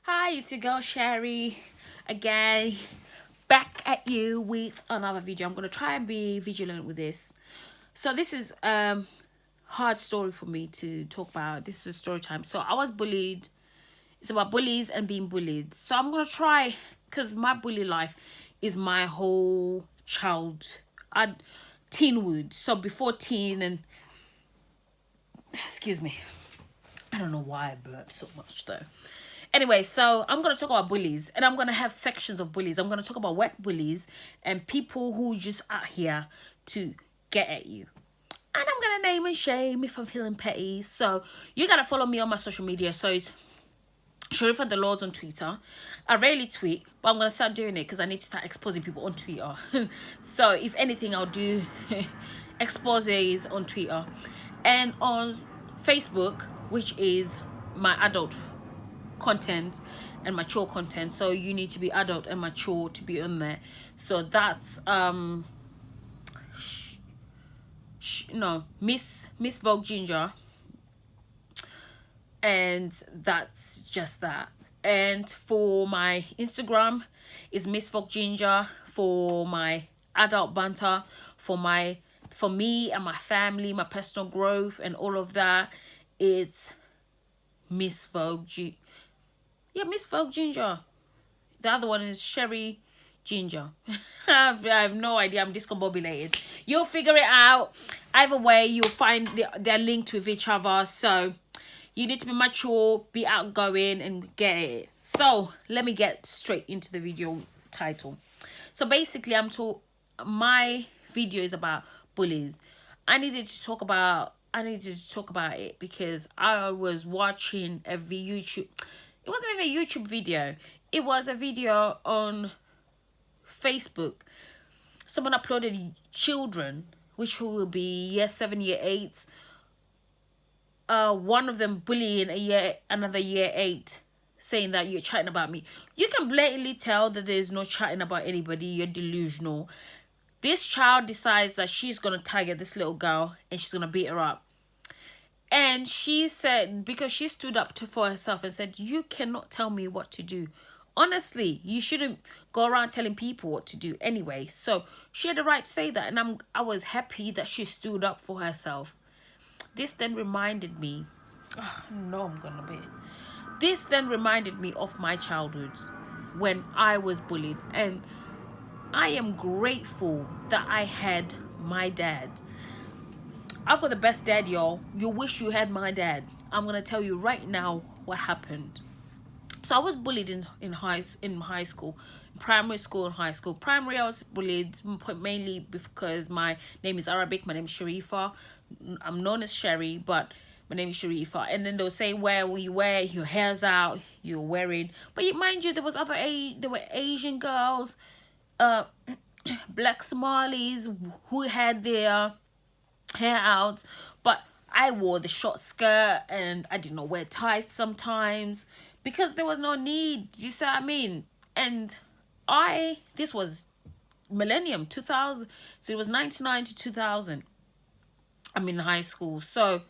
Hi, it's your girl Sherrie again, back at you with another video. I'm gonna try and be vigilant with this. So this is hard story for me to talk about. This is a story time. So I was bullied. It's about bullies and being bullied. So I'm gonna try, because my bully life is my whole teenhood. So before teen and excuse me, I don't know why I burp so much though. Anyway, so I'm going to talk about bullies, and I'm going to have sections of bullies. I'm going to talk about wet bullies and people who just out here to get at you. And I'm going to name and shame if I'm feeling petty. So you got to follow me on my social media. So it's Sherrie for the Lords on Twitter. I rarely tweet, but I'm going to start doing it because I need to start exposing people on Twitter. So if anything, I'll do exposes on Twitter. And on Facebook, which is my adult content and mature content. So you need to be adult and mature to be on there. So that's Miss Vogue Ginger, and that's just that. And for my Instagram is Miss Vogue Ginger. For my adult banter, for me and my family, my personal growth and all of that, it's Miss Vogue Miss Vogue Ginger. The other one is Sherrie Ginger. I have no idea. I'm discombobulated. You'll figure it out. Either way, you'll find they're linked with each other. So you need to be mature, be outgoing, and get it. So let me get straight into the video title. So basically, my video is about bullies. I needed to talk about it because I was watching a YouTube. It wasn't even a YouTube video. It was a video on Facebook. Someone uploaded children, which will be year 7, year 8. One of them bullying another year 8, saying that you're chatting about me. You can blatantly tell that there's no chatting about anybody. You're delusional. This child decides that she's gonna target this little girl and she's gonna beat her up. And she said, because she stood up for herself and said, you cannot tell me what to do. Honestly, you shouldn't go around telling people what to do anyway. So she had the right to say that. And I was happy that she stood up for herself. This then reminded me, This then reminded me of my childhood when I was bullied. And I am grateful that I had my dad. I've got the best dad, y'all. You wish you had my dad. I'm gonna tell you right now what happened. So I was bullied in high school, primary school and high school. Primary, I was bullied mainly because my name is Arabic. My name is Sharifa. I'm known as Sherrie, but my name is Sharifa. And then they'll say, where will you wear? Your hair's out. You're wearing. But mind you, there were Asian girls, black Somalis who had their hair out, but I wore the short skirt and I did not wear tights sometimes because there was no need. You see what I mean? And this was millennium 2000, so it was 99 to 2000. I'm in high school, so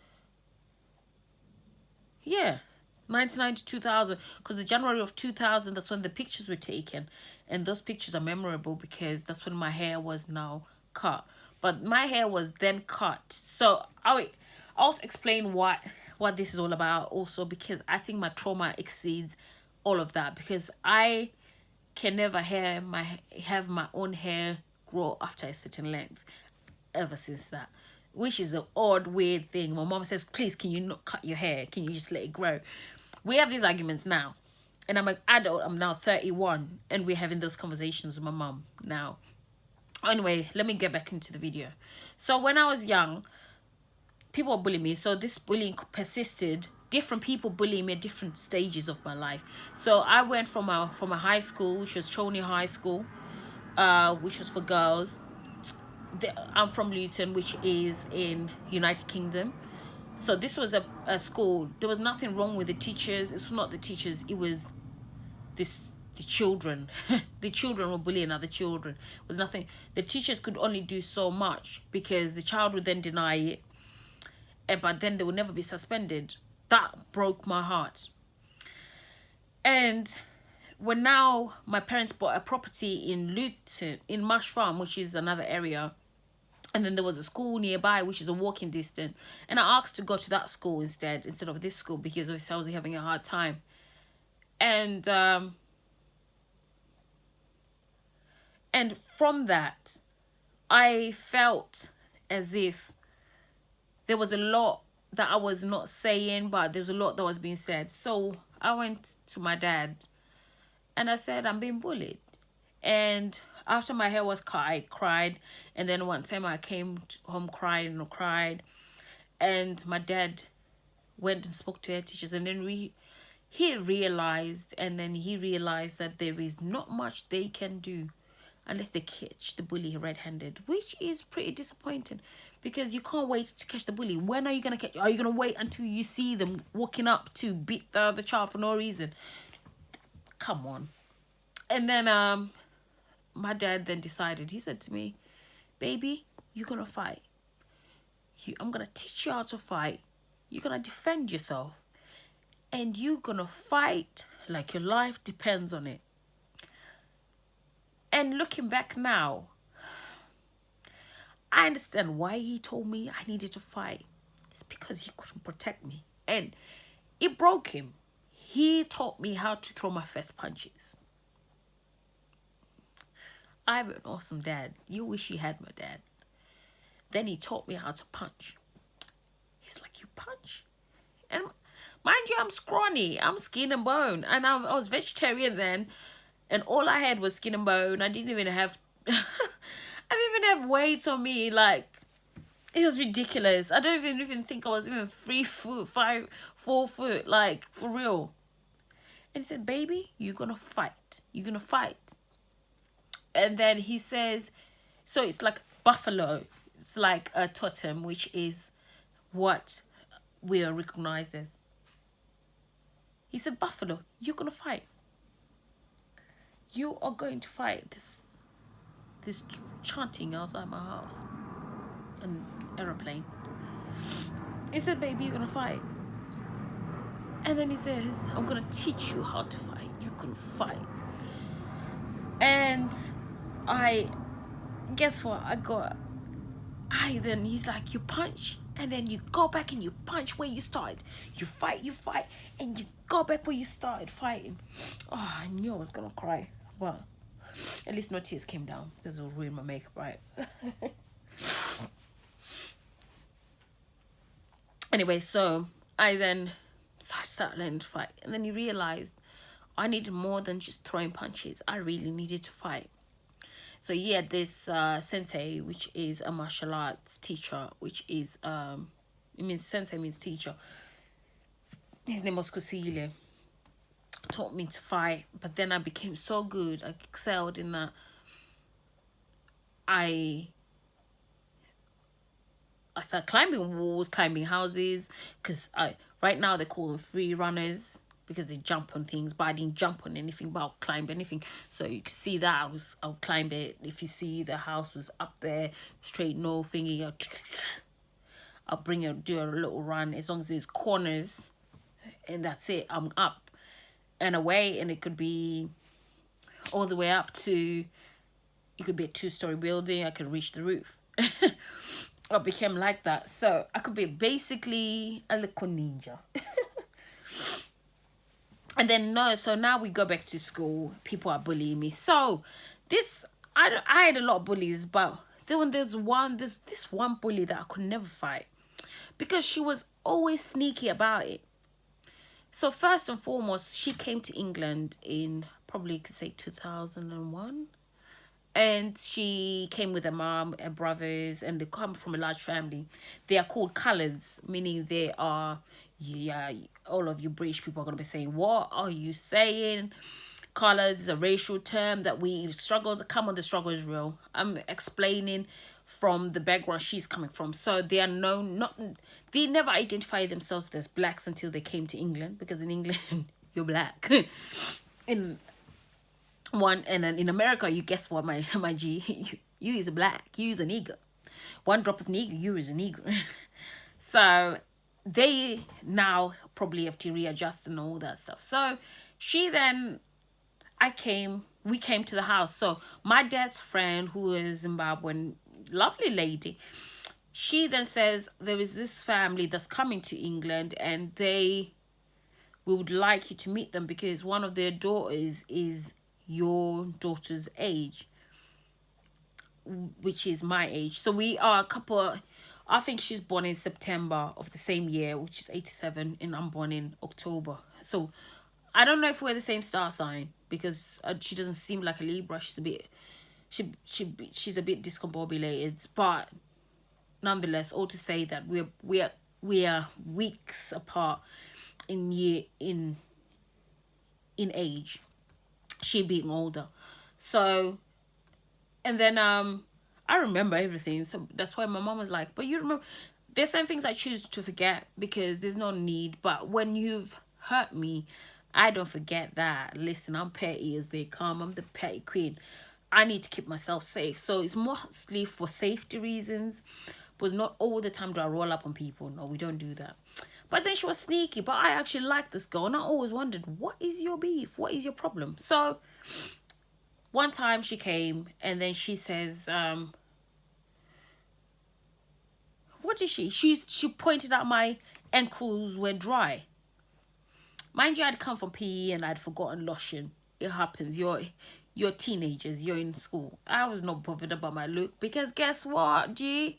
yeah, 99 to 2000, because the January of 2000, that's when the pictures were taken, and those pictures are memorable because that's when my hair was now cut. But my hair was then cut. So I'll also explain what this is all about also, because I think my trauma exceeds all of that, because I can never have my own hair grow after a certain length ever since that, which is an odd, weird thing. My mom says, please, can you not cut your hair? Can you just let it grow? We have these arguments now, and I'm an adult. I'm now 31, and we're having those conversations with my mom now. Anyway, let me get back into the video. So when I was young, people were bullying me. So this bullying persisted. Different people bullying me at different stages of my life. So I went from a high school, which was Choney High School, which was for girls. I'm from Luton, which is in United Kingdom. So this was a school. There was nothing wrong with the teachers. It's not the teachers. It was the children. The children were bullying other children. It was nothing. The teachers could only do so much because the child would then deny it, but then they would never be suspended. That broke my heart. And when now my parents bought a property in Luton, in Marsh Farm, which is another area, and then there was a school nearby which is a walking distance, and I asked to go to that school instead of this school, because obviously I was having a hard time. And and from that, I felt as if there was a lot that I was not saying, but there was a lot that was being said. So I went to my dad and I said, I'm being bullied. And after my hair was cut, I cried. And then one time I came home crying and cried. And my dad went and spoke to our teachers. And then he realized that there is not much they can do unless they catch the bully red-handed, which is pretty disappointing, because you can't wait to catch the bully. When are you going to catch? Are you going to wait until you see them walking up to beat the other child for no reason? Come on. And then my dad then decided, he said to me, baby, you're going to fight. I'm going to teach you how to fight. You're going to defend yourself. And you're going to fight like your life depends on it. And looking back now, I understand why he told me I needed to fight. It's because he couldn't protect me. And it broke him. He taught me how to throw my first punches. I have an awesome dad. You wish you had my dad. Then he taught me how to punch. He's like, you punch? And mind you, I'm scrawny. I'm skin and bone. And I was vegetarian then. And all I had was skin and bone. I didn't even have... I didn't even have weight on me. Like, it was ridiculous. I don't even think I was even 3 foot, 4 foot. Like, for real. And he said, baby, you're going to fight. You're going to fight. And then he says, so it's like buffalo. It's like a totem, which is what we are recognized as. He said, buffalo, you're going to fight. You are going to fight this chanting outside my house. An aeroplane. He said, baby, you're going to fight. And then he says, I'm going to teach you how to fight. You can fight. And guess what? Then he's like, you punch, and then you go back and you punch where you started. You fight, and you go back where you started fighting. Oh, I knew I was going to cry. Well, at least no tears came down, because it will ruin my makeup, right? Anyway, so I started learning to fight. And then he realized I needed more than just throwing punches. I really needed to fight. So he had this sensei, which is a martial arts teacher, which is, it means sensei means teacher. His name was Kusile. Taught me to fight, but then I became so good. I excelled in that. I started climbing walls, climbing houses, because right now they call them free runners, because they jump on things, but I didn't jump on anything, but I'll climb anything. So you can see that I'll climb it. If you see the house was up there, straight, no thingy, I'll do a little run, as long as there's corners, and that's it. I'm up and away, and it could be all the way up to, it could be a 2-story building. I could reach the roof. I became like that. So I could be basically a little ninja. And then so now we go back to school. People are bullying me. So I had a lot of bullies, but then there's this one bully that I could never fight, because she was always sneaky about it. So first and foremost, she came to England in probably, you could say, 2001. And she came with her mom and brothers, and they come from a large family. They are called colours, meaning they are, all of you British people are going to be saying, what are you saying? Colours is a racial term that we struggle to come on. The struggle is real. I'm explaining from the background she's coming from. So they are they never identify themselves as blacks until they came to England, because in England, you're black. And then in America, you guess what, my G, you is a black, you is a nigger. One drop of nigger, you is a nigger. So they now probably have to readjust and all that stuff. So She then, we came to the house. So my dad's friend, who is Zimbabwean, lovely lady, she then says there is this family that's coming to England, and we would like you to meet them because one of their daughters is your daughter's age, which is my age. So we are a couple. I think she's born in September of the same year, which is 87, and I'm born in October. So I don't know if we're the same star sign, because she doesn't seem like a Libra. She's a bit, she's a bit discombobulated, but nonetheless, all to say that we are weeks apart in age, she being older. So, and then I remember everything. So that's why my mom was like, but you remember, there's some things I choose to forget because there's no need. But when you've hurt me, I don't forget that. Listen, I'm petty as they come. I'm the petty queen. I need to keep myself safe. So it's mostly for safety reasons, but not all the time do I roll up on people. No, we don't do that. But then she was sneaky. But I actually liked this girl, and I always wondered, what is your beef? What is your problem? So one time she came, and then she says, what did she pointed out my ankles were dry. Mind you, I'd come from PE and I'd forgotten lotion. It happens. You're teenagers. You're in school. I was not bothered about my look because guess what, G?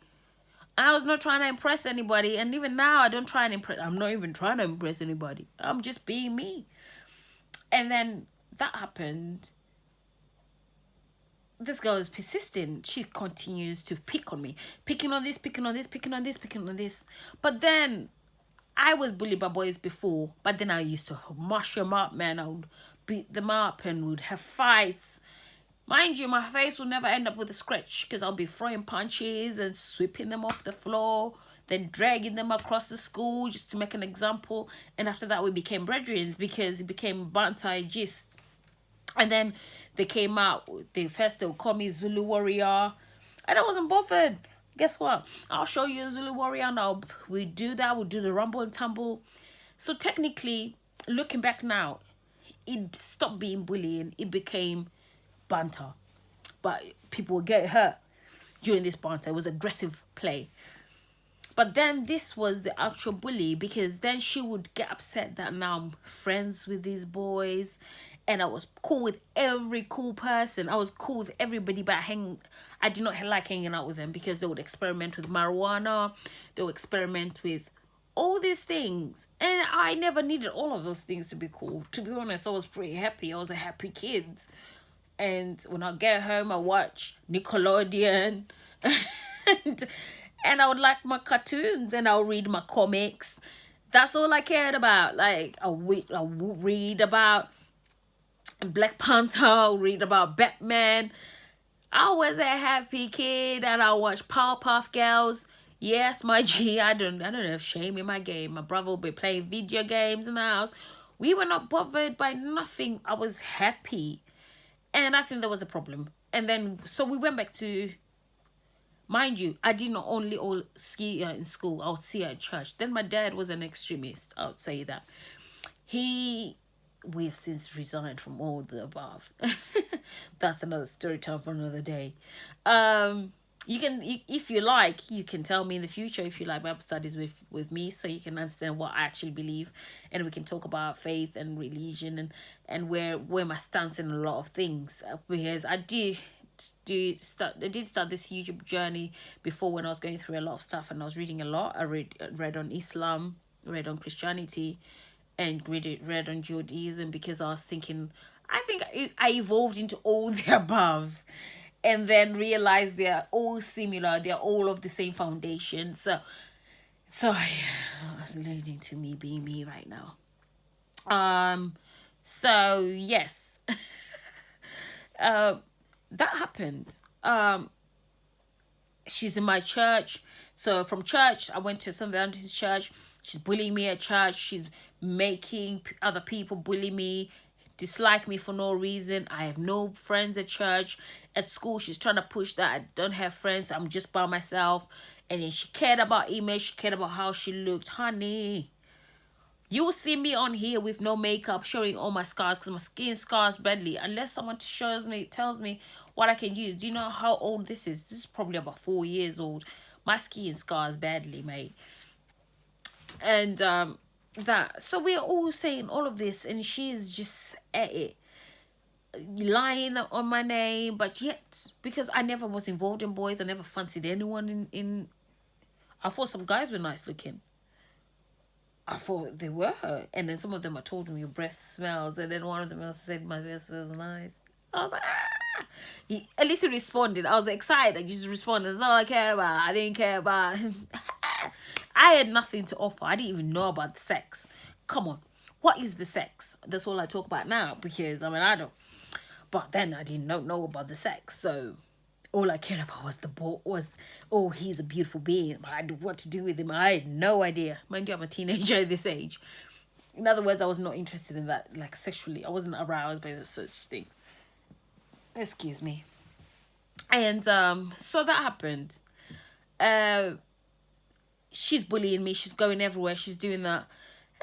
I was not trying to impress anybody, and even now I don't try and impress. I'm not even trying to impress anybody. I'm just being me. And then that happened. This girl is persistent. She continues to pick on me, picking on this, picking on this, picking on this, picking on this. But then I was bullied by boys before, but then I used to mush them up, man. I would beat them up and would have fights. Mind you, my face will never end up with a scratch because I'll be throwing punches and sweeping them off the floor, then dragging them across the school just to make an example. And after that, we became brethren because it became banter gist. And then they came out, they would call me Zulu warrior. And I wasn't bothered. Guess what? I'll show you a Zulu warrior, and we do that. We'll do the rumble and tumble. So technically, looking back now, it stopped being bullying. It became banter. But people would get hurt during this banter. It was aggressive play. But then this was the actual bully, because then she would get upset that now I'm friends with these boys. And I was cool with every cool person. I was cool with everybody, but I did not like hanging out with them because they would experiment with marijuana. They would experiment with all these things. And I never needed all of those things to be cool. To be honest, I was pretty happy. I was a happy kid. And when I get home, I watch Nickelodeon. and I would like my cartoons, and I'll read my comics. That's all I cared about. Like, I would read about Black Panther, I'll read about Batman. I was a happy kid, and I watched Powerpuff Girls. Yes, my G, I don't have shame in my game. My brother will be playing video games in the house. We were not bothered by nothing. I was happy. And I think there was a problem. And then, so we went back to, mind you, I did not only all see her in school, I would see her at church. Then my dad was an extremist, I would say that. We have since resigned from all the above. That's another story time for another day. If you like, you can tell me in the future if you like Bible studies with me, so you can understand what I actually believe, and we can talk about faith and religion and where my stance in a lot of things. Because I did start this huge journey before, when I was going through a lot of stuff and I was reading a lot. I read on Islam, read on Christianity, and read on Judaism, because I was thinking, I think I evolved into all the above, and then realized they're all similar. They're all of the same foundation. So leading to me being me right now. So yes, that happened. She's in my church. So from church, I went to Sunday Adventist church. She's bullying me at church. She's making other people bully me, dislike me for no reason. I have no friends at church. At school, she's trying to push that I don't have friends. I'm just by myself. And then she cared about image. She cared about how she looked. Honey, You will see me on here with no makeup, showing all my scars, because my skin scars badly. Unless someone tells me what I can use. Do you know how old this is? This is probably about 4 years old. My skin scars badly, mate. And that. So we're all saying all of this, and she's just at it, lying on my name. But yet, because I never was involved in boys, I never fancied anyone in I thought some guys were nice looking. I thought they were. And then some of them, I told them, your breast smells. And then one of them also said, my breast smells nice. I was like, ah. At least he responded. I was excited. I just responded. That's all I care about. I didn't care about. I had nothing to offer. I didn't even know about the sex. Come on. What is the sex? That's all I talk about now, because I'm an adult. But then I didn't know about the sex. So all I cared about was oh, he's a beautiful being. But I what to do with him, I had no idea. Mind you, I'm a teenager at this age. In other words, I was not interested in that, like, sexually. I wasn't aroused by such thing. Excuse me. And so that happened. She's bullying me. She's going everywhere. She's doing that.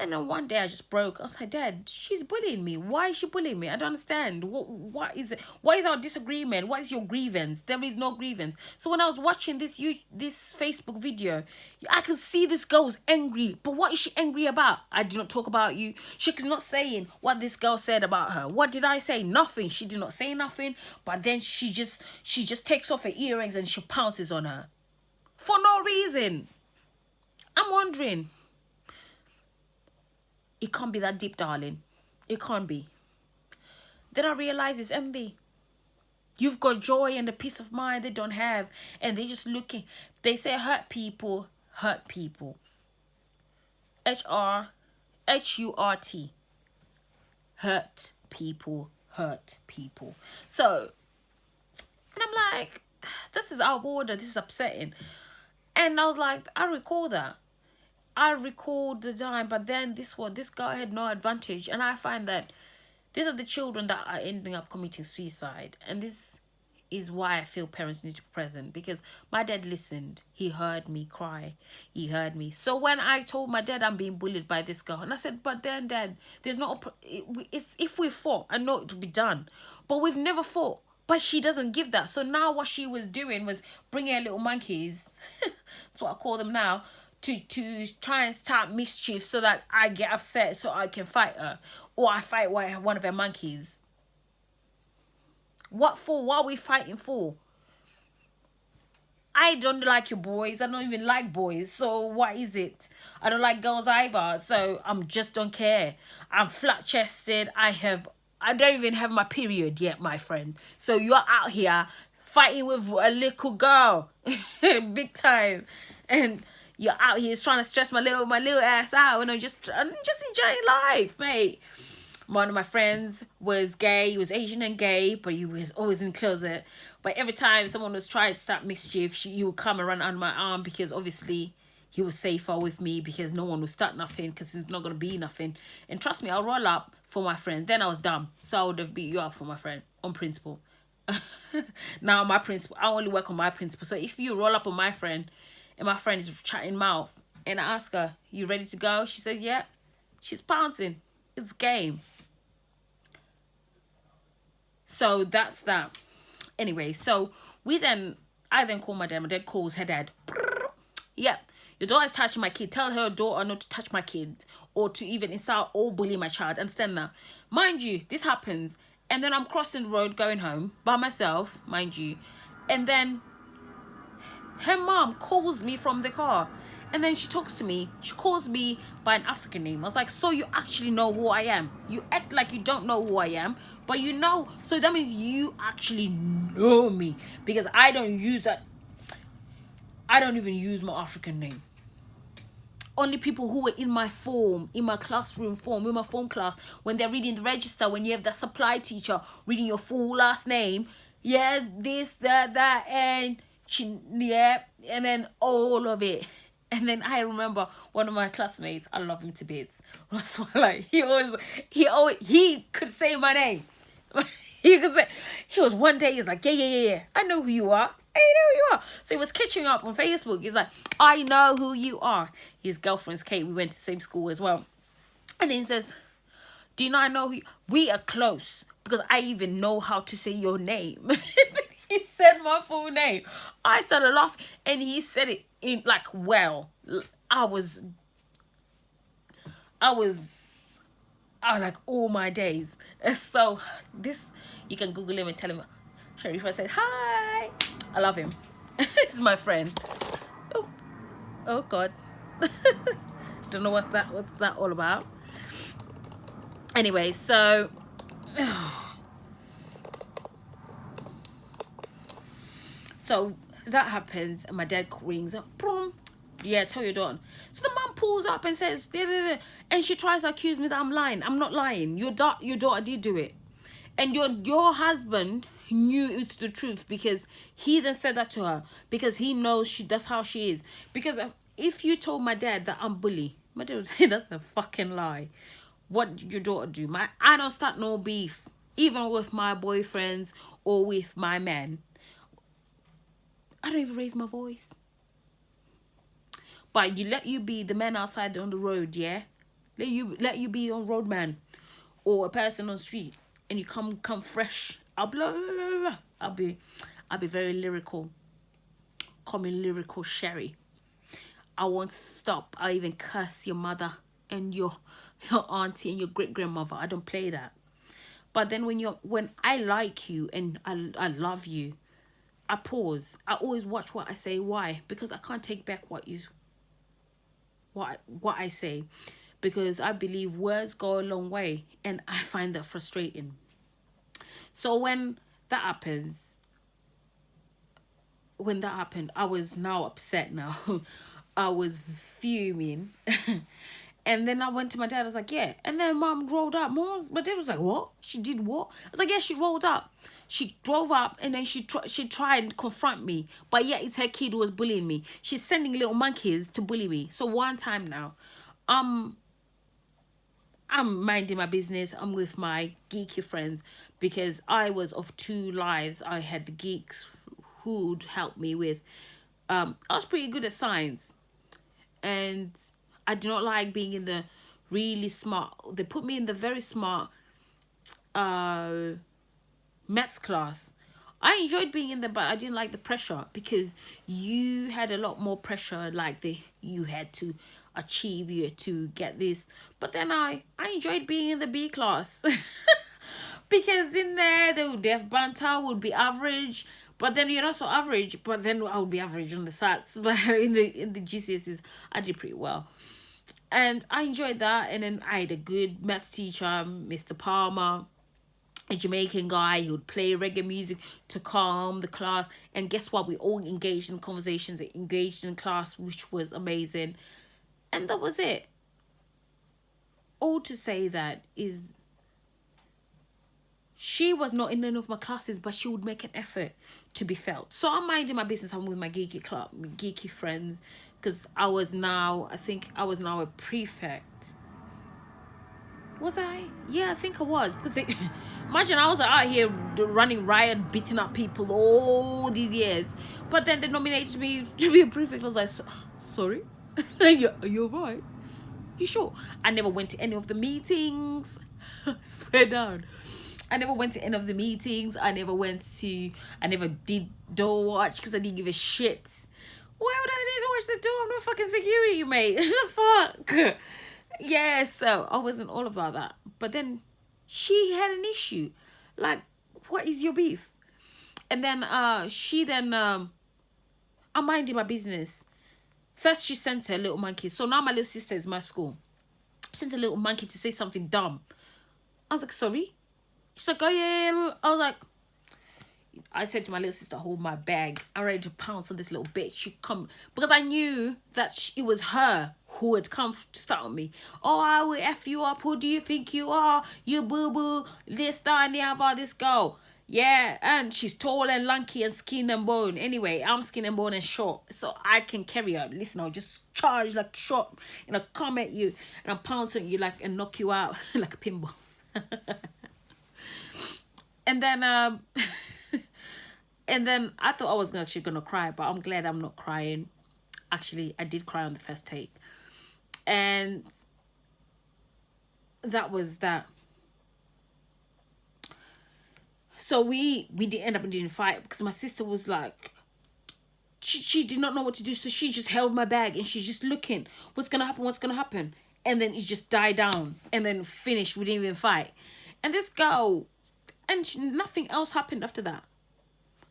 And then one day I just broke. I was like, Dad, she's bullying me. Why is she bullying me? I don't understand. What is it? What is our disagreement? What is your grievance? There is no grievance. So when I was watching this Facebook video, I could see this girl was angry. But what is she angry about? I did not talk about you. She's not saying what this girl said about her. What did I say? Nothing. She did not say nothing. But then she just takes off her earrings and she pounces on her. For no reason. I'm wondering. It can't be that deep, darling. It can't be. Then I realize it's envy. You've got joy and the peace of mind they don't have. And they're just looking. They say hurt people hurt people. H-U-R-T. Hurt people hurt people. So, and I'm like, this is out of order. This is upsetting. And I was like, I recall that. I recalled the time, but then this guy had no advantage. And I find that these are the children that are ending up committing suicide. And this is why I feel parents need to be present, because my dad listened. He heard me cry. He heard me. So when I told my dad I'm being bullied by this girl, and I said, but then, Dad, there's not, it's if we fought, I know it would be done. But we've never fought. But she doesn't give that. So now what she was doing was bringing her little monkeys. That's what I call them now. To try and start mischief so that I get upset so I can fight her. Or I fight one of her monkeys. What for? What are we fighting for? I don't like your boys. I don't even like boys. So what is it? I don't like girls either. So I'm just don't care. I'm flat-chested. I don't even have my period yet, my friend. So you're out here fighting with a little girl. Big time. And you're out here trying to stress my little ass out, and I'm just enjoying life, mate. One of my friends was gay. He was Asian and gay, but he was always in the closet. But every time someone was trying to start mischief, he would come and run under my arm, because obviously he was safer with me, because no one would start nothing, because there's not going to be nothing. And trust me, I'll roll up for my friend. Then I was dumb, so I would have beat you up for my friend on principle. Now my principle, I only work on my principle. So if you roll up on my friend, and my friend is chatting mouth, and I ask her, you ready to go? She says, yeah. She's pouncing. It's game. So that's that. Anyway, so I then call my dad. My dad calls her dad. Yep. Your daughter's touching my kid. Tell her daughter not to touch my kid, or to even insult or bully my child. Understand that? Mind you, this happens. And then I'm crossing the road going home by myself, mind you. And then her mom calls me from the car, and then she talks to me. She calls me by an African name. I was like, so you actually know who I am? You act like you don't know who I am, but you know. So that means you actually know me, because I don't use that. I don't even use my African name. Only people who were in my form, in my classroom form, in my form class, when they're reading the register, when you have that supply teacher reading your full last name, yeah, this, that, and yeah, and then all of it. And then I remember one of my classmates, I love him to bits. Like he could say my name. He was one day, he's like, yeah. I know who you are. I know who you are. So he was catching up on Facebook. He's like, I know who you are. His girlfriend's Kate. We went to the same school as well. And then he says, do you not know we are close because I even know how to say your name. He said my full name. I started laughing and he said it in like, well, I was I was like all my days. So this, you can Google him and tell him, Sherrie said, hi. I love him. He's my friend. Oh, oh God. Don't know what's that all about. Anyway, so so that happens and my dad rings up. Boom. Yeah, tell your daughter. So the mum pulls up and says, "Da, da, da," and she tries to accuse me that I'm lying. I'm not lying. Your daughter did do it. And your husband knew it's the truth because he then said that to her because he knows that's how she is. Because if you told my dad that I'm bully, my dad would say that's a fucking lie. What did your daughter do? I don't start no beef, even with my boyfriends or with my man. I don't even raise my voice. But let you be the man outside on the road, yeah? Let you be on road man or a person on the street and you come fresh. I'll blah, blah, blah, blah. I'll be very lyrical. Call me lyrical Sherrie. I won't stop. I'll even curse your mother and your auntie and your great grandmother. I don't play that. But then when I like you and I love you, I pause. I always watch what I say. Why? Because I can't take back what I say, because I believe words go a long way and I find that frustrating. So when that happened, I was now upset now. I was fuming. And then I went to my dad. I was like, yeah. And then mom rolled up. My dad was like, what? She did what? I was like, yeah, she rolled up. She drove up and then she tried and confront me. But yeah, it's her kid who was bullying me. She's sending little monkeys to bully me. So one time now, I'm minding my business. I'm with my geeky friends because I was of two lives. I had the geeks who'd help me with. I was pretty good at science. And I do not like being in the really smart. They put me in the very smart maths class. I enjoyed being in there, but I didn't like the pressure because you had a lot more pressure. Like you had to achieve, you had to get this. But then I enjoyed being in the B class because in there the deaf banter would be average. But then you're not so average. But then I would be average on the SATs. But in the GCSEs, I did pretty well. And I enjoyed that. And then I had a good maths teacher, Mr. Palmer, a Jamaican guy. He would play reggae music to calm the class. And guess what? We all engaged in conversations, engaged in class, which was amazing. And that was it. All to say that is, she was not in none of my classes, but she would make an effort to be felt. So I'm minding my business. I'm with my geeky club, my geeky friends, because I think I was now a prefect. Was I? Yeah, I think I was. Because imagine I was out here running riot, beating up people all these years. But then they nominated me to be a prefect. I was like, sorry? You're right. You sure? I never went to any of the meetings. Swear down. I never went to any of the meetings. I never did door watch because I didn't give a shit. Why would I need to watch the door? I'm not fucking security, mate. The fuck? Yeah, so I wasn't all about that. But then she had an issue. Like, what is your beef? And then I'm minding my business. First, she sent her little monkey. So now my little sister is my school. Sent a little monkey to say something dumb. I was like, sorry? She's like, oh yeah. I was like, I said to my little sister, hold my bag. I'm ready to pounce on this little bitch. She come, because I knew that it was her who had come to start with me. Oh, I will F you up. Who do you think you are? You boo-boo. This, that, and the other. This girl. Yeah, and she's tall and lanky and skin and bone. Anyway, I'm skin and bone and short, so I can carry her. Listen, I'll just charge like short, and I'll come at you, and I'll pounce on you like and knock you out like a pinball. And then and then I thought I was actually gonna cry, but I'm glad I'm not crying. Actually, I did cry on the first take. And that was that. So we did end up in a fight because my sister was like, she did not know what to do, so she just held my bag and she's just looking, what's gonna happen, what's gonna happen, and then it just died down and then finished. We didn't even fight, and this girl, and nothing else happened after that.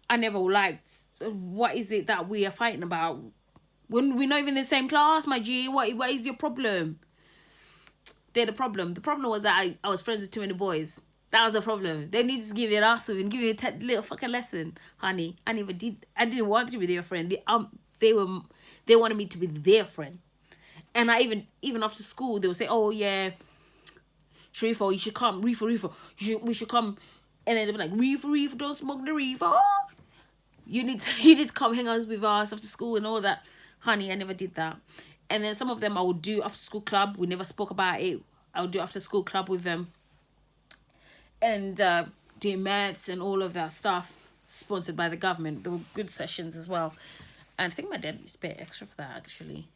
I never liked, what is it that we are fighting about when we're not even in the same class, my G? What is your problem? They're the problem. The problem was that I was friends with too many boys. That was the problem. They needed to give you an ass and give you a little fucking lesson, honey. I never did. I didn't want to be their friend. They wanted me to be their friend, and I even after school they would say, "Oh yeah, Sharifa, you should come. Reefer, we should come," and then they'd be like, "Reefer, don't smoke the reefer. Oh, you need to come hang out with us after school and all that." Honey, I never did that. And then some of them I would do after school club. We never spoke about it. I would do after school club with them, and do maths and all of that stuff sponsored by the government. There were good sessions as well, and I think my dad used to pay extra for that actually.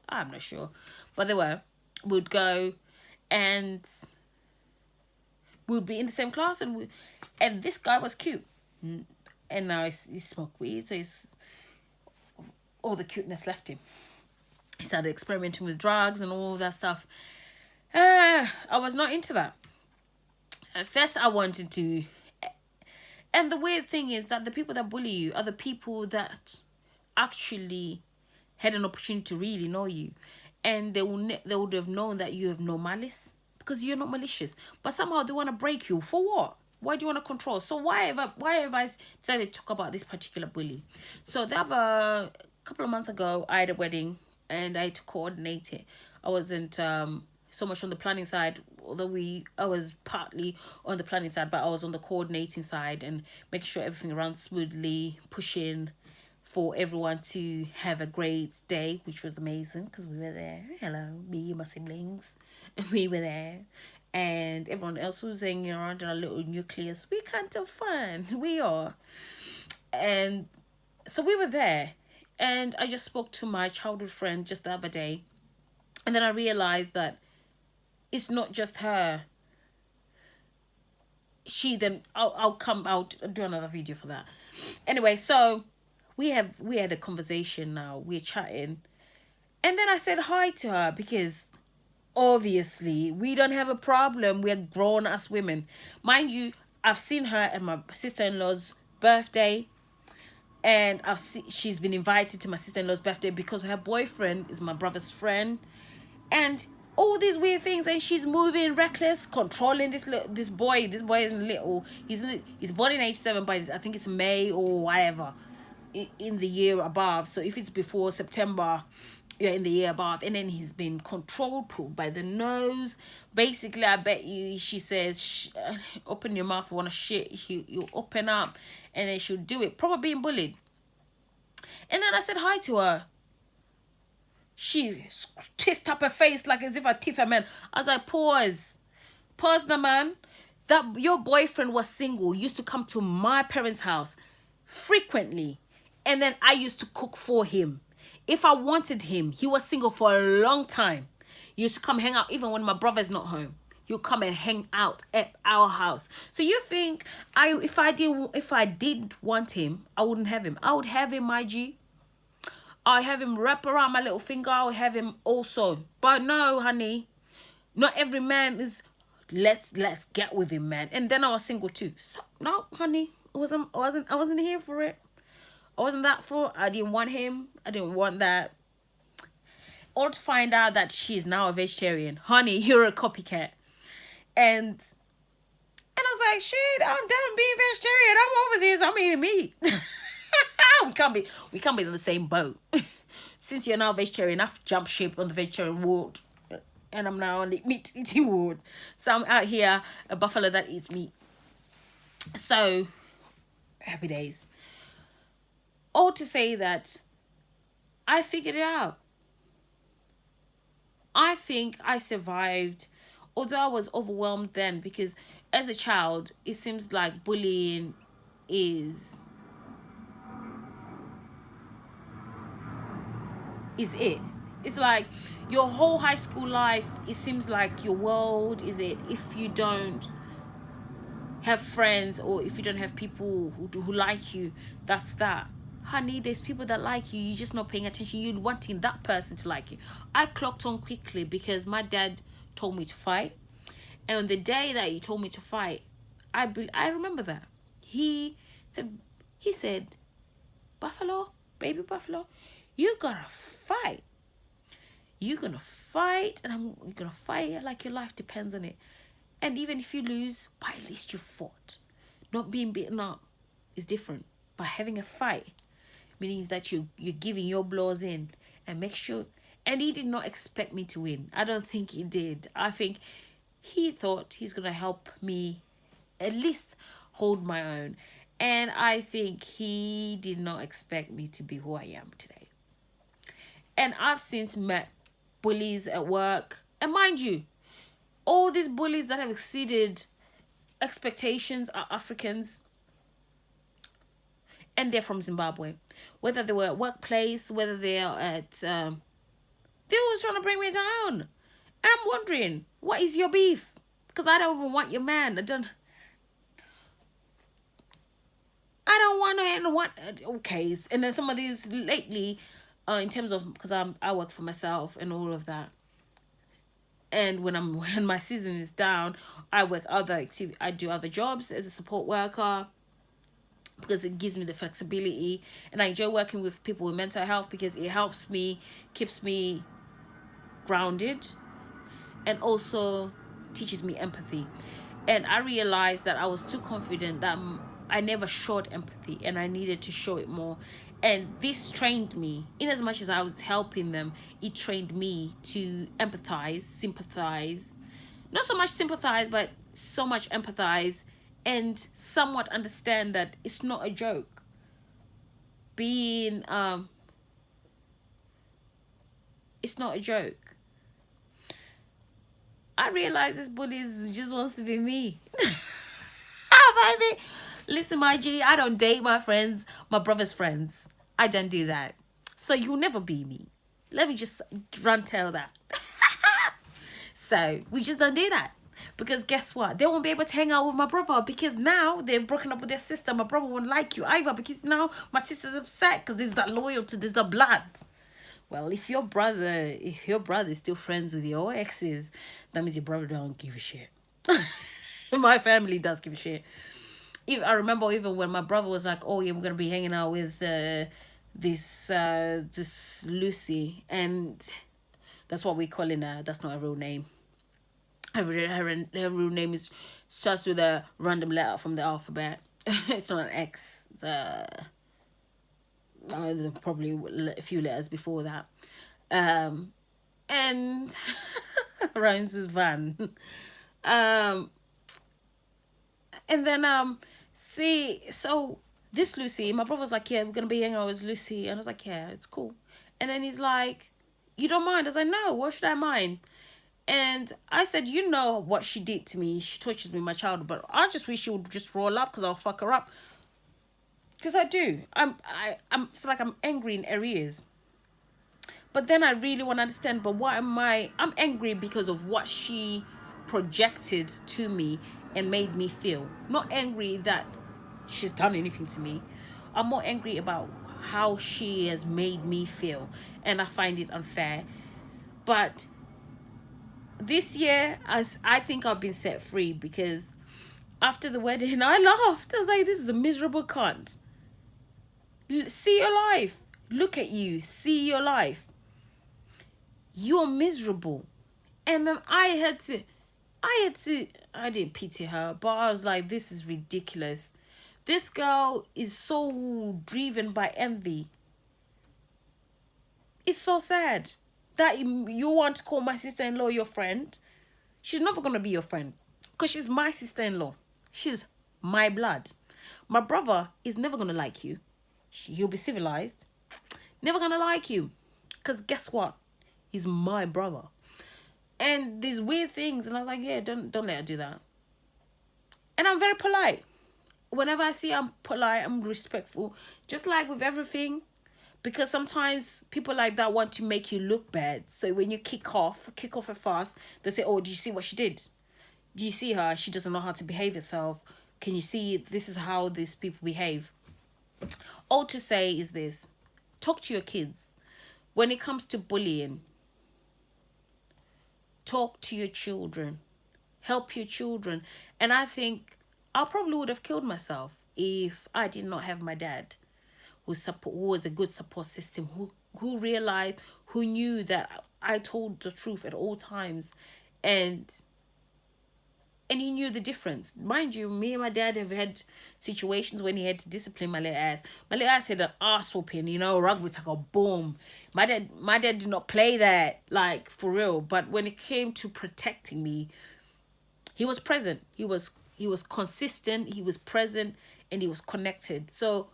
I'm not sure, but they were. We'd go, and we'd be in the same class, and this guy was cute, and now he smoked weed, so all the cuteness left him. He started experimenting with drugs and all that stuff. I was not into that. At first, I wanted to. And the weird thing is that the people that bully you are the people that actually had an opportunity to really know you. And they would have known that you have no malice because you're not malicious. But somehow they want to break you. For what? Why do you want to control? So why have I decided to talk about this particular bully? So a couple of months ago, I had a wedding and I had to coordinate it. I wasn't so much on the planning side, although I was partly on the planning side, but I was on the coordinating side and making sure everything ran smoothly, pushing for everyone to have a great day, which was amazing because we were there. Hello, me and my siblings, we were there, and everyone else was hanging around in a little nucleus. We kind of fun, we are, and so we were there, and I just spoke to my childhood friend just the other day, and then I realized that it's not just her. I'll do another video for that. Anyway, so we had a conversation now. We're chatting. And then I said hi to her because obviously we don't have a problem. We're grown as women. Mind you, I've seen her at my sister-in-law's birthday. And she's been invited to my sister-in-law's birthday because her boyfriend is my brother's friend. And all these weird things, and she's moving reckless, controlling this boy. This boy is little. He's born in 87, but I think it's May or whatever in the year above. So if it's before September, yeah, in the year above. And then he's been controlled, pulled by the nose. Basically, I bet you, she says, open your mouth, want to shit, you open up, and then she'll do it. Probably being bullied. And then I said hi to her. She twist up her face like as if I tiff her, man. I was like, pause now, man. That your boyfriend was single, used to come to my parents' house frequently, and then I used to cook for him. If I wanted him, he was single for a long time. He used to come hang out even when my brother's not home. He'll come and hang out at our house. So you think if I did want him, I wouldn't have him. I would have him, my G. I have him wrap around my little finger. I'll have him also. But no, honey. Not every man is let's get with him, man. And then I was single too. So no, honey. I wasn't here for it. I wasn't that for. I didn't want him. I didn't want that. All to find out that she's now a vegetarian. Honey, you're a copycat. And I was like, shit, I'm done being vegetarian. I'm over this. I'm eating meat. we can't be in the same boat. Since you're now vegetarian, I've jumped ship on the vegetarian ward, and I'm now on the meat eating ward. So I'm out here, a buffalo that eats meat. So happy days. All to say that I figured it out. I think I survived, although I was overwhelmed then, because as a child, it seems like bullying is it. It's like your whole high school life, it seems like your world is it if you don't have friends, or if you don't have people who like you. That's that. Honey, there's people that like you, you're just not paying attention. You're wanting that person to like you. I clocked on quickly because my dad told me to fight, and on the day that he told me to fight, I remember that said he said, Buffalo, baby Buffalo, you gotta fight. You're gonna fight, and you're gonna fight like your life depends on it. And even if you lose, but at least you fought. Not being beaten up is different. But having a fight, meaning that you're giving your blows in, and make sure. And he did not expect me to win. I don't think he did. I think he thought he's gonna help me at least hold my own. And I think he did not expect me to be who I am today. And I've since met bullies at work. And mind you, all these bullies that have exceeded expectations are Africans, and they're from Zimbabwe. Whether they were at workplace, whether they are at they're always trying to bring me down. And I'm wondering, what is your beef? Because I don't even want your man. I don't want to and want okay. And then some of these lately, in terms of, because I work for myself and all of that. And when my season is down, I work other activity. I do other jobs as a support worker because it gives me the flexibility, and I enjoy working with people with mental health because it helps me, keeps me grounded, and also teaches me empathy. And I realized that I was too confident that I never showed empathy, and I needed to show it more. And this trained me, in as much as I was helping them, it trained me to empathize, sympathize, not so much sympathize, but so much empathize, and somewhat understand that it's not a joke. It's not a joke. I realize this bully just wants to be me. Baby. Listen, my G, I don't date my friends, my brother's friends. I don't do that. So you'll never be me. Let me just tell that. So we just don't do that. Because guess what? They won't be able to hang out with my brother because now they've broken up with their sister. My brother won't like you either because now my sister's upset because there's that loyalty, there's that blood. Well, if your brother is still friends with your exes, that means your brother don't give a shit. My family does give a shit. I remember even when my brother was like, oh yeah, we're gonna be hanging out with this Lucy, and that's what we're calling her. That's not her real name. Her real name starts with a random letter from the alphabet. It's not an X. Probably a few letters before that. And rhymes with Van. And then so this Lucy, my brother's like, yeah, we're gonna be hanging out with Lucy, and I was like, yeah, it's cool. And then he's like, you don't mind? I was like, no, what should I mind? And I said, you know what she did to me. She tortures me in my childhood, but I just wish she would just roll up because I'll fuck her up. Because I do. It's like I'm angry in arrears. But then I really want to understand, but what am I? I'm angry because of what she projected to me and made me feel. Not angry that she's done anything to me. I'm more angry about how she has made me feel. And I find it unfair. But this year, I think I've been set free because after the wedding, I laughed. I was like, this is a miserable cunt. See your life. Look at you. See your life. You're miserable. And then I didn't pity her, but I was like, this is ridiculous. This girl is so driven by envy. It's so sad that you want to call my sister-in-law your friend. She's never going to be your friend because she's my sister-in-law. She's my blood. My brother is never going to like you. He'll be civilized. Never going to like you because guess what? He's my brother. And these weird things. And I was like, yeah, don't let her do that. And I'm very polite. Whenever I see I'm polite, I'm respectful. Just like with everything. because sometimes people like that want to make you look bad. So when you kick off a fuss, they say, oh, do you see what she did? Do you see her? She doesn't know how to behave herself. Can you see this is how these people behave? All to say is this: talk to your kids. When it comes to bullying, talk to your children. Help your children. And I think I probably would have killed myself if I did not have my dad, who was a good support system, who realized, who knew that I told the truth at all times, and he knew the difference. Mind you, me and my dad have had situations when he had to discipline my little ass. My little ass had an ass whooping, rugby tackle, boom. My dad did not play that, like, for real. But when it came to protecting me, he was present. He was consistent, he was present, and he was connected. So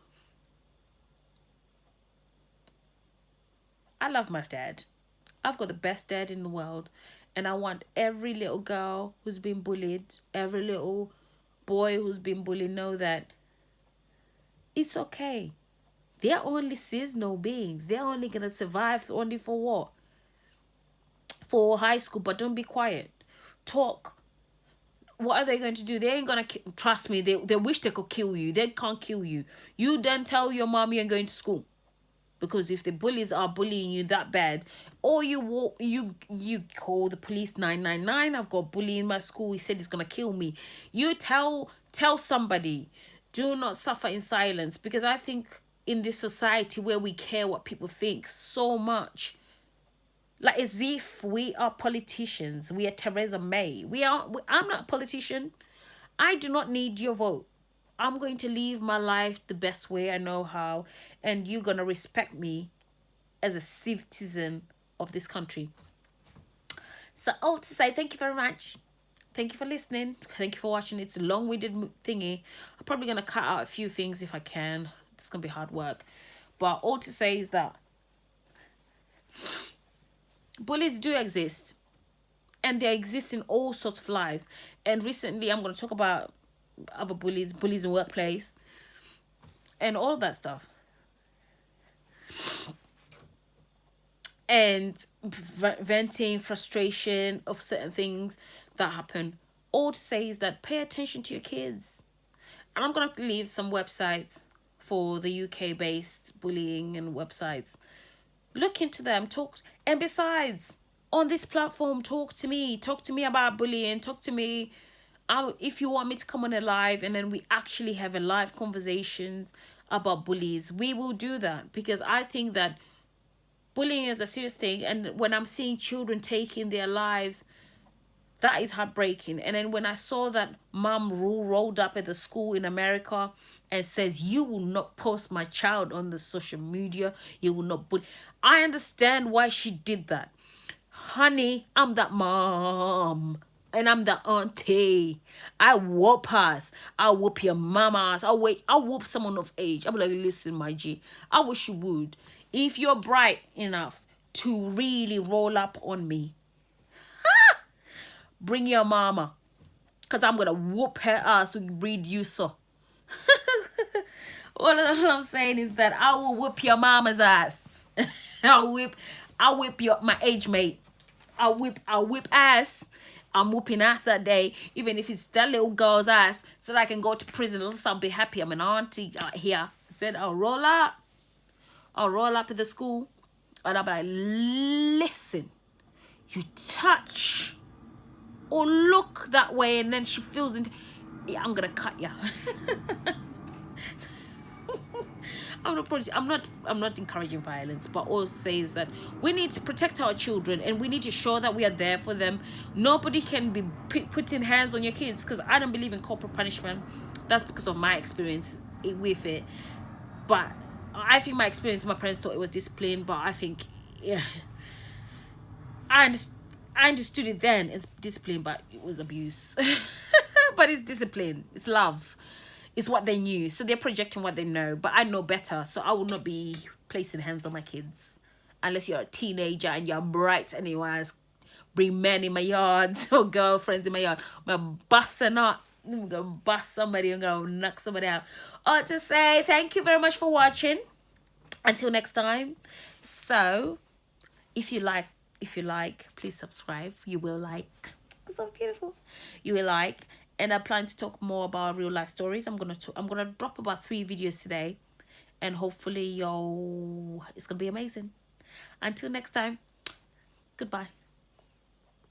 I love my dad. I've got the best dad in the world. And I want every little girl who's been bullied, every little boy who's been bullied, know that it's okay. They're only seasonal beings. They're only going to survive only for what? For high school. But don't be quiet. Talk. What are they going to do? They ain't going to, trust me, they wish they could kill you. They can't kill you. You then tell your mom you ain't going to school. Because if the bullies are bullying you that bad, or you call the police 999. I've got a bully in my school. He said he's gonna kill me. You tell somebody. Do not suffer in silence, because I think in this society where we care what people think so much, like as if we are politicians, we are Theresa May. I'm not a politician. I do not need your vote. I'm going to live my life the best way I know how, and you're going to respect me as a citizen of this country. So, all to say, thank you very much. Thank you for listening. Thank you for watching. It's a long-winded thingy. I'm probably going to cut out a few things if I can. It's going to be hard work. But all to say is that bullies do exist. And they exist in all sorts of lives. And recently, I'm going to talk about other bullies in workplace, and all that stuff. And venting frustration of certain things that happen. All to say is that pay attention to your kids. And I'm going to leave some websites for the UK based bullying and websites. Look into them, talk. And besides, on this platform, talk to me about bullying. Talk to me. If you want me to come on a live and then we actually have a live conversations about bullies, we will do that, because I think that bullying is a serious thing. And when I'm seeing children taking their lives, that is heartbreaking. And then when I saw that mom rolled up at the school in America and says, you will not post my child on the social media, you will not bully. I understand why she did that. Honey, I'm that mom. And I'm the auntie. I whoop us. I whoop your mama's. I whoop someone of age. I'll be like, listen, my G, I wish you would. If you're bright enough to really roll up on me, bring your mama. Because I'm going to whoop her ass to read you so. All I'm saying is that I will whip your mama's ass. I'll whip my age mate. I'll whip ass. I'm whooping ass that day, even if it's that little girl's ass, so that I can go to prison. At least I'll be happy. I'm an auntie out here. I said I'll roll up at the school, and I'll be like, listen, you touch or look that way, and then she feels into, yeah, I'm gonna cut ya. I'm not encouraging violence, but all says that we need to protect our children, and we need to show that we are there for them. Nobody can be putting hands on your kids, because I don't believe in corporal punishment. That's because of my experience with it. But I think my parents thought it was discipline, but I think, yeah, I understood it then as discipline, but it was abuse. But it's discipline, it's love. It's what they knew. So they're projecting what they know. But I know better. So I will not be placing hands on my kids. Unless you're a teenager and you're bright and you want to bring men in my yard or girlfriends in my yard. I'm going to bust a nut. I'm going to bust somebody. I'm going to knock somebody out. To say thank you very much for watching. Until next time. So if you like, please subscribe. You will like. So beautiful. You will like. And I plan to talk more about real life stories. I'm gonna drop about 3 videos today, and hopefully it's gonna be amazing. Until next time, goodbye.